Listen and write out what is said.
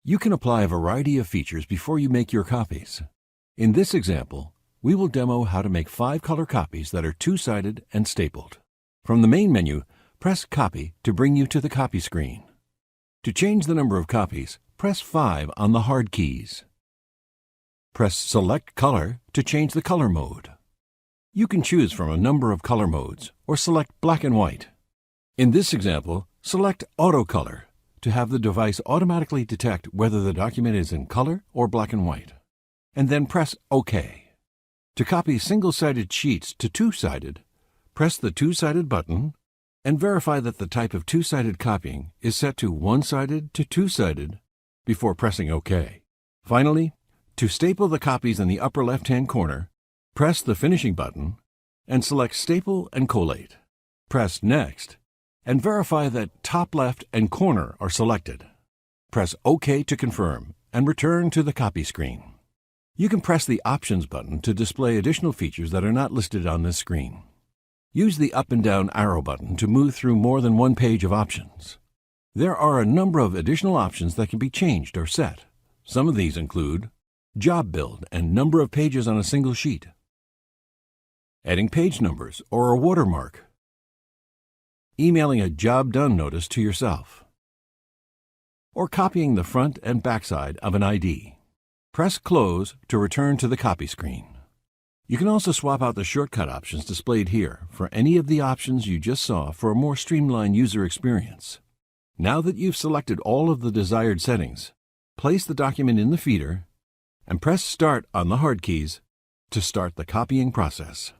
You can apply a variety of features before you make your copies. In this example, we will demo how to make 5-color copies that are two-sided and stapled. From the main menu, press Copy to bring you to the copy screen. To change the number of copies, press 5 on the hard keys. Press Select Color to change the color mode. You can choose from a number of color modes or select black and white. In this example, select Auto Color to have the device automatically detect whether the document is in color or black and white, and then press OK. To copy single-sided sheets to two-sided, press the two-sided button and verify that the type of two-sided copying is set to one-sided to two-sided before pressing OK. Finally, to staple the copies in the upper left-hand corner, press the Finishing button and select Staple and Collate. Press Next and verify that top left and corner are selected. Press OK to confirm and return to the copy screen. You can press the Options button to display additional features that are not listed on this screen. Use the up and down arrow button to move through more than one page of options. There are a number of additional options that can be changed or set. Some of these include job build and number of pages on a single sheet, adding page numbers or a watermark, emailing a job done notice to yourself, or copying the front and backside of an ID. Press Close to return to the copy screen. You can also swap out the shortcut options displayed here for any of the options you just saw for a more streamlined user experience. Now that you've selected all of the desired settings, place the document in the feeder and press Start on the hard keys to start the copying process.